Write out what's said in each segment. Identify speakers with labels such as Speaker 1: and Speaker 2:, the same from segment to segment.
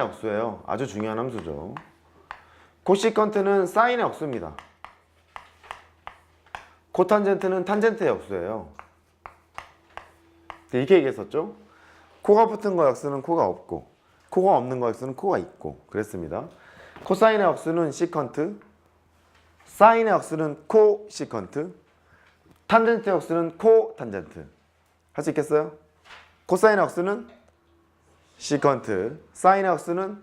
Speaker 1: 억수예요. 아주 중요한 함수죠. 코시컨트는 사인의 억수입니다. 코탄젠트는 탄젠트의 억수예요. 이렇게 얘기했었죠. 코가 붙은 거 역수는 코가 없고, 코가 없는 거 역수는 코가 있고 그랬습니다. 코사인의 억수는 시컨트, 사인의 억수는 코시컨트, 탄젠트의 억수는 코탄젠트. 할 수 있겠어요? 코사인의 억수는 시컨트, 사인의 억수는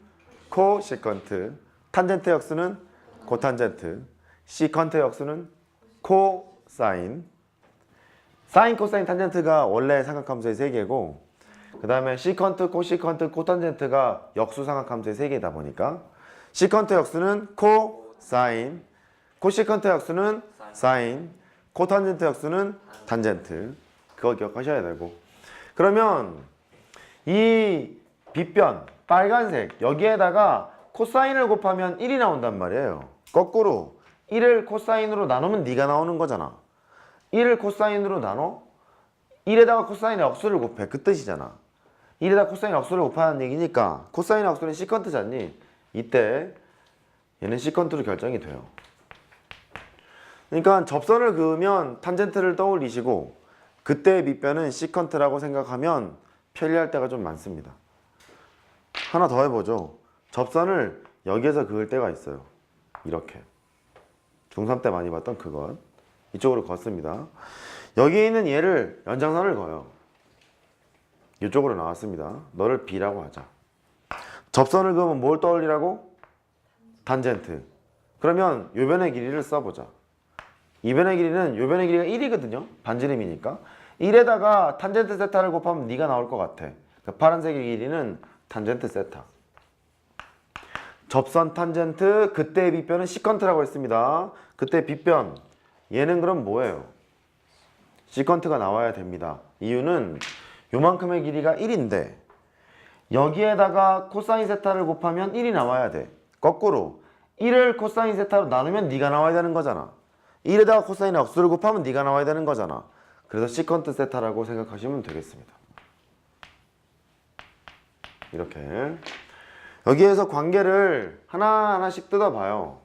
Speaker 1: 코시컨트, 탄젠트의 억수는 코탄젠트, 시컨트의 억수는 코사인. 사인, 코사인, 탄젠트가 원래 삼각함수의 3개고 그 다음에 시컨트, 코시컨트, 코탄젠트가 역수 삼각함수의 3개다 보니까 시컨트 역수는 코사인, 코시컨트 역수는 사인, 코탄젠트 역수는 탄젠트. 그거 기억하셔야 되고, 그러면 이 빗변 빨간색 여기에다가 코사인을 곱하면 1이 나온단 말이에요. 거꾸로 1을 코사인으로 나누면 네가 나오는 거잖아. 1을 코사인으로 나눠 1에다가 코사인의 억수를 곱해. 그 뜻이잖아. 1에다가 코사인의 억수를 곱하는 얘기니까 코사인의 억수는 시컨트잖니. 이때 얘는 시컨트로 결정이 돼요. 그러니까 접선을 그으면 탄젠트를 떠올리시고 그때의 밑변은 시컨트라고 생각하면 편리할 때가 좀 많습니다. 하나 더 해보죠. 접선을 여기에서 그을 때가 있어요. 이렇게 중3 때 많이 봤던 그것 이쪽으로 걷습니다. 여기 있는 얘를 연장선을 그어요. 이쪽으로 나왔습니다. 너를 B라고 하자. 접선을 그으면 뭘 떠올리라고? 탄젠트. 그러면 요 변의 길이를 써보자. 이 변의 길이는 요 변의 길이가 1이거든요. 반지름이니까 1에다가 탄젠트 세타를 곱하면 네가 나올 것 같아. 그 파란색의 길이는 탄젠트 세타. 접선 탄젠트, 그때의 빗변은 시컨트라고 했습니다. 그때 빗변, 얘는 그럼 뭐예요? 시컨트가 나와야 됩니다. 이유는 요만큼의 길이가 1인데 여기에다가 코사인 세타를 곱하면 1이 나와야 돼. 거꾸로 1을 코사인 세타로 나누면 네가 나와야 되는 거잖아. 1에다가 코사인의 억수를 곱하면 네가 나와야 되는 거잖아. 그래서 시컨트 세타라고 생각하시면 되겠습니다. 이렇게 여기에서 관계를 하나하나씩 뜯어봐요.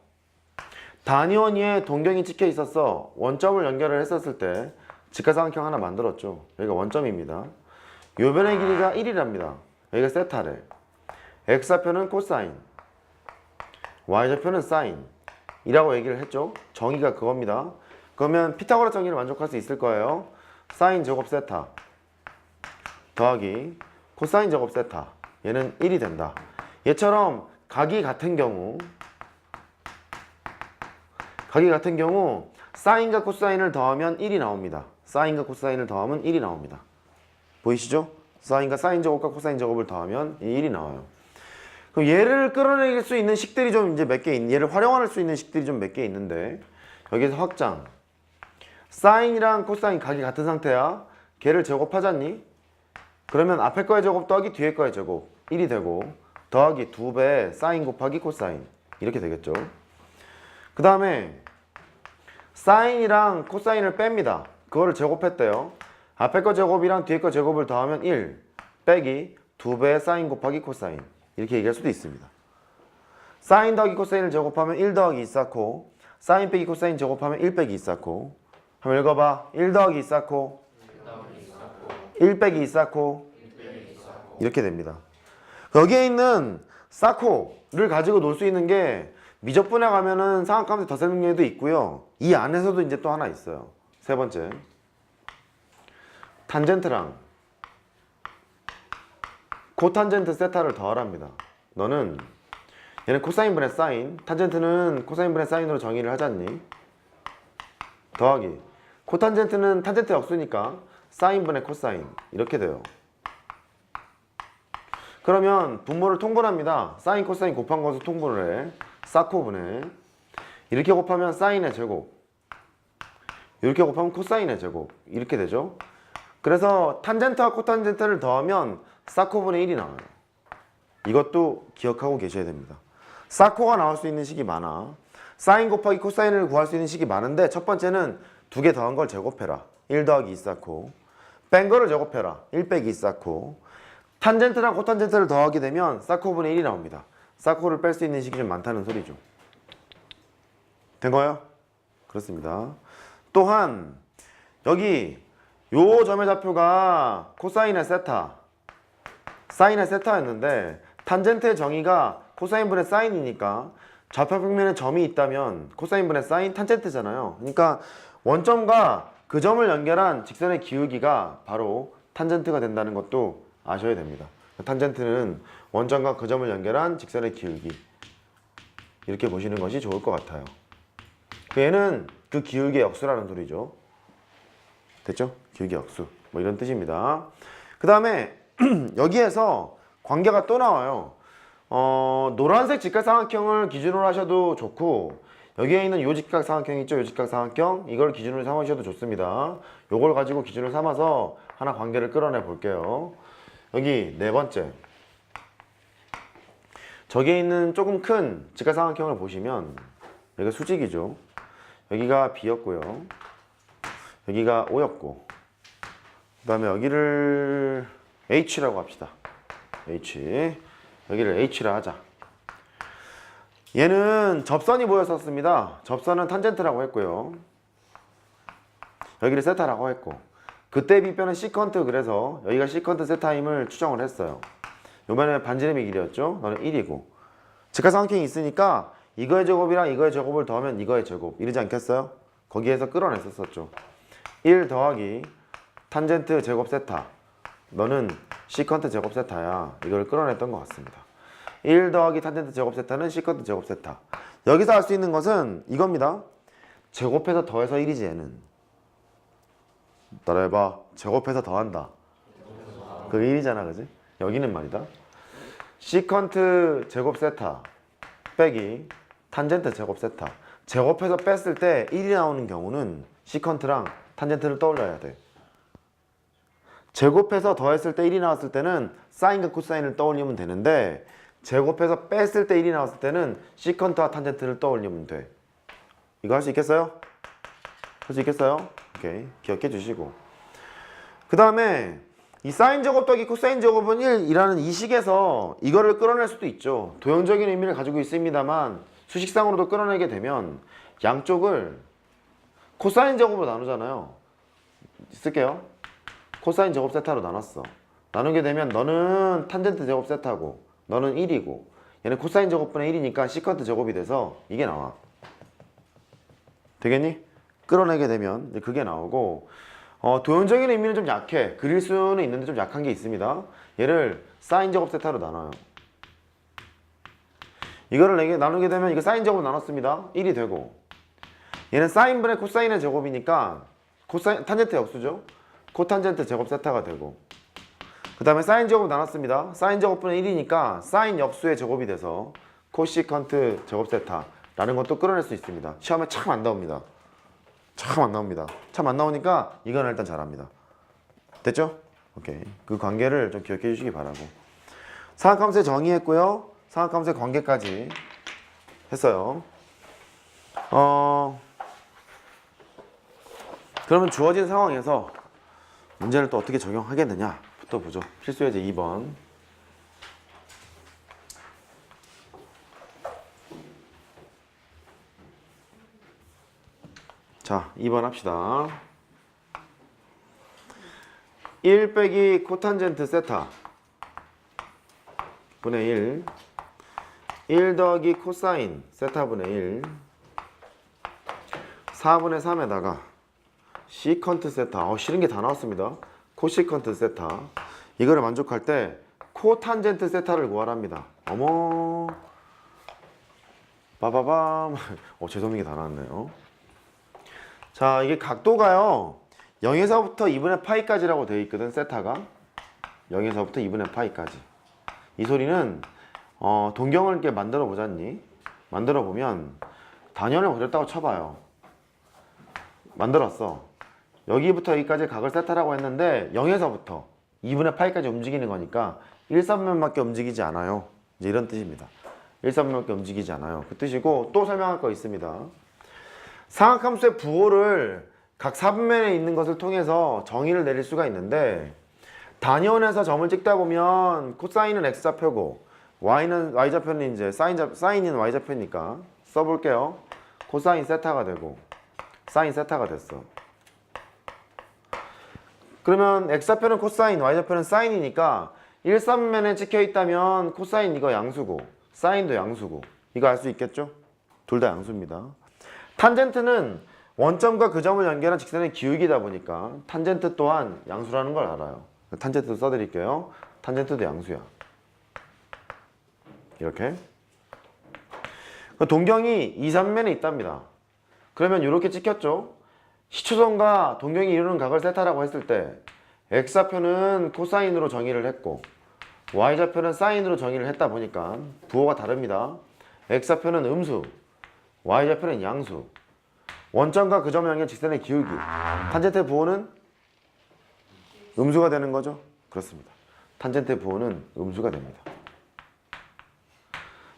Speaker 1: 단위원 위에 동경이 찍혀 있었어. 원점을 연결을 했었을 때 직각삼각형 하나 만들었죠. 여기가 원점입니다. 요 변의 길이가 1이랍니다. 여기가 세타래. x좌표는 코사인, y좌표는 사인 이라고 얘기를 했죠. 정의가 그겁니다. 그러면 피타고라 정의를 만족할 수 있을 거예요. 사인 제곱 세타 더하기 코사인 제곱 세타, 얘는 1이 된다. 얘처럼 각이 같은 경우 사인과 코사인을 더하면 1이 나옵니다. 사인과 코사인을 더하면 1이 나옵니다. 보이시죠? 사인과 사인 제곱과 코사인 제곱을 더하면 1이 나와요. 그럼 얘를 끌어내릴 수 있는 식들이 좀 이제 몇 개 얘를 활용할 수 있는 식들이 좀 몇 개 있는데 여기서 확장. 사인이랑 코사인 각이 같은 상태야. 걔를 제곱하잖니? 그러면 앞에 거의 제곱 더하기 뒤에 거의 제곱 1이 되고 더하기 2배 사인 곱하기 코사인 이렇게 되겠죠. 그 다음에 사인이랑 코사인을 뺍니다. 그거를 제곱했대요. 앞에 거 제곱이랑 뒤에 거 제곱을 더하면 1 빼기 2배 사인 곱하기 코사인 이렇게 얘기할 수도 있습니다. 사인 더하기 코사인을 제곱하면 1 더하기 2사코, 사인 빼기 코사인 제곱하면 1 빼기 2사코. 한번 읽어봐. 1 더하기 2사코, 1 빼기 2사코 이렇게 됩니다. 여기에 있는 사코를 가지고 놀 수 있는 게 미적분에 가면은 삼각함수 덧셈 능력도 있고요. 이 안에서도 이제 또 하나 있어요. 세 번째, 탄젠트랑 코탄젠트 세타를 더하랍니다. 너는 얘는 코사인분의 사인, 탄젠트는 코사인분의 사인으로 정의를 하잖니? 더하기 코탄젠트는 탄젠트 역수니까 사인분의 코사인 이렇게 돼요. 그러면 분모를 통분합니다. 사인 코사인 곱한 것을 통분을 해. 사코분의 이렇게 곱하면 사인의 제곱, 이렇게 곱하면 코사인의 제곱 이렇게 되죠. 그래서 탄젠트와 코탄젠트를 더하면 사코분의 1이 나와요. 이것도 기억하고 계셔야 됩니다. 사코가 나올 수 있는 식이 많아. 사인 곱하기 코사인을 구할 수 있는 식이 많은데 첫 번째는 두 개 더한 걸 제곱해라. 1 더하기 2사코. 뺀 거를 제곱해라. 1 빼기 2사코. 탄젠트랑 코탄젠트를 더하게 되면 사코분의 1이 나옵니다. 사코를 뺄 수 있는 식이 좀 많다는 소리죠. 된 거예요? 그렇습니다. 또한 여기 요 점의 좌표가 코사인의 세타, 사인의 세타였는데 탄젠트의 정의가 코사인분의 사인이니까 좌표 평면에 점이 있다면 코사인분의 사인 탄젠트잖아요. 그러니까 원점과 그 점을 연결한 직선의 기울기가 바로 탄젠트가 된다는 것도 아셔야 됩니다. 탄젠트는 원점과 그 점을 연결한 직선의 기울기, 이렇게 보시는 것이 좋을 것 같아요. 얘는 그 기울기의 역수라는 소리죠. 됐죠? 기울기 역수, 뭐 이런 뜻입니다. 그 다음에 여기에서 관계가 또 나와요. 노란색 직각삼각형을 기준으로 하셔도 좋고, 여기에 있는 요 직각삼각형 있죠? 요 직각삼각형, 이걸 기준으로 삼으셔도 좋습니다. 요걸 가지고 기준을 삼아서 하나 관계를 끌어내 볼게요. 여기 네 번째, 저기에 있는 조금 큰 직각삼각형을 보시면 여기가 수직이죠. 여기가 B였고요, 여기가 O였고, 그 다음에 여기를 H라고 합시다. H, 여기를 H라 하자. 얘는 접선이 보였었습니다. 접선은 탄젠트라고 했고요, 여기를 세타라고 했고, 그때 B변은 시컨트, 그래서 여기가 시컨트 세타임을 추정을 했어요. 요번에 반지름의 길이였죠. 너는 1이고 직각삼각형이 있으니까 이거의 제곱이랑 이거의 제곱을 더하면 이거의 제곱, 이러지 않겠어요? 거기에서 끌어냈었죠. 1 더하기 탄젠트 제곱 세타, 너는 시컨트 제곱 세타야, 이걸 끌어냈던 것 같습니다. 1 더하기 탄젠트 제곱 세타는 시컨트 제곱 세타. 여기서 알 수 있는 것은 이겁니다. 제곱해서 더해서 1이지 얘는. 따라해봐. 제곱해서 더한다. 그 1이잖아, 그지? 여기는 말이다. 시컨트 제곱 세타 빼기 탄젠트 제곱 세타. 제곱해서 뺐을 때 1이 나오는 경우는 시컨트랑 탄젠트를 떠올려야 돼. 제곱해서 더했을 때 1이 나왔을 때는 사인과 코사인을 떠올리면 되는데, 제곱해서 뺐을 때 1이 나왔을 때는 시컨트와 탄젠트를 떠올리면 돼. 이거 할 수 있겠어요? 할 수 있겠어요? 오케이, 기억해 주시고, 그 다음에 이 사인 제곱 더하기 코사인 제곱은 1이라는 이 식에서 이거를 끌어낼 수도 있죠. 도형적인 의미를 가지고 있습니다만 수식상으로도 끌어내게 되면 양쪽을 코사인 제곱으로 나누잖아요. 쓸게요. 코사인 제곱 세타로 나눴어. 나누게 되면 너는 탄젠트 제곱 세타고 너는 1이고 얘는 코사인 제곱분의 1이니까 시컨트 제곱이 돼서 이게 나와. 되겠니? 끌어내게 되면 그게 나오고, 도형적인 의미는 좀 약해. 그릴 수는 있는데 좀 약한 게 있습니다. 얘를 사인 제곱 세타로 나눠요. 이거를 나누게 되면 이거 사인 제곱 나눴습니다. 1이 되고, 얘는 사인분의 코사인의 제곱이니까 코사인 탄젠트 역수죠. 코탄젠트 제곱 세타가 되고, 그 다음에 사인 제곱 나눴습니다. 사인 제곱분의 1이니까 사인 역수의 제곱이 돼서 코시컨트 제곱 세타라는 것도 끌어낼 수 있습니다. 시험에 참 안 나옵니다. 참 안 나옵니다. 참 안 나오니까 이거는 일단 잘합니다. 됐죠? 오케이. 그 관계를 좀 기억해 주시기 바라고. 사각함수의 정의했고요. 사각함수의 관계까지 했어요. 그러면 주어진 상황에서 문제를 또 어떻게 적용하겠느냐부터 보죠. 필수예제 2번. 자, 2번 합시다. 1 빼기 코탄젠트 세타 분의 1, 1 더하기 코사인 세타 분의 1, 4분의 3에다가 시컨트 세타, 싫은 게 다 나왔습니다. 코시컨트 세타, 이거를 만족할 때 코탄젠트 세타를 구하랍니다. 어머, 빠바밤. 재수없는 게 다 나왔네요. 자, 이게 각도가요 0에서부터 2분의 파이까지라고 되어 있거든. 세타가 0에서부터 2분의 파이까지. 이 소리는 동경을 이렇게 만들어 보자니, 만들어 보면 단연을 거렸다고 쳐봐요. 만들었어. 여기부터 여기까지 각을 세타라고 했는데 0에서부터 2분의 파이까지 움직이는 거니까 1,3면밖에 움직이지 않아요. 이제 이런 뜻입니다. 1,3면밖에 움직이지 않아요. 그 뜻이고, 또 설명할 거 있습니다. 사각함수의 부호를 각 4분면에 있는 것을 통해서 정의를 내릴 수가 있는데, 단위원에서 점을 찍다 보면 코사인은 x좌표고 y는 y좌표는 이제 사인은 y좌표니까 써볼게요. 코사인 세타가 되고 사인 세타가 됐어. 그러면 x좌표는 코사인, y좌표는 사인이니까 일삼면에 찍혀 있다면 코사인 이거 양수고 사인도 양수고 이거 알 수 있겠죠? 둘 다 양수입니다. 탄젠트는 원점과 그 점을 연결한 직선의 기울기다 보니까 탄젠트 또한 양수라는 걸 알아요. 탄젠트도 써드릴게요. 탄젠트도 양수야. 이렇게. 동경이 2, 3면에 있답니다. 그러면 이렇게 찍혔죠? 시초선과 동경이 이루는 각을 세타라고 했을 때 x좌표는 코사인으로 정의를 했고 y좌표는 사인으로 정의를 했다 보니까 부호가 다릅니다. x좌표는 음수, y좌표는 양수. 원점과 그 점 연결 직선의 기울기. 탄젠트의 부호는 음수가 되는 거죠? 그렇습니다. 탄젠트의 부호는 음수가 됩니다.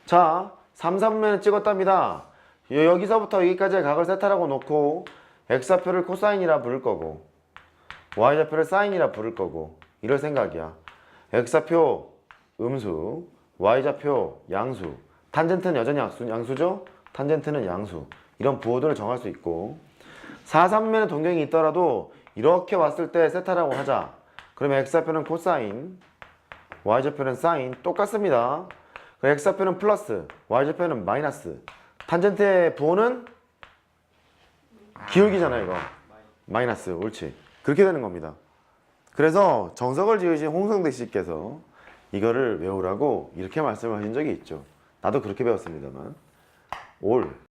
Speaker 1: 자, 3, 3면을 찍었답니다. 여기서부터 여기까지의 각을 세타라고 놓고 x좌표를 코사인이라 부를 거고 y좌표를 사인이라 부를 거고 이럴 생각이야. x좌표 음수, y좌표 양수. 탄젠트는 여전히 양수죠? 탄젠트는 양수. 이런 부호들을 정할 수 있고 4, 3면의 동경이 있더라도 이렇게 왔을 때 세타라고 하자. 그러면 x좌표는 코사인, y좌표는 사인 똑같습니다. x좌표는 플러스, y좌표는 마이너스. 탄젠트의 부호는 기울기잖아요, 이거. 마이너스, 옳지. 그렇게 되는 겁니다. 그래서 정석을 지으신 홍성대 씨께서 이거를 외우라고 이렇게 말씀하신 적이 있죠. 나도 그렇게 배웠습니다만. 올.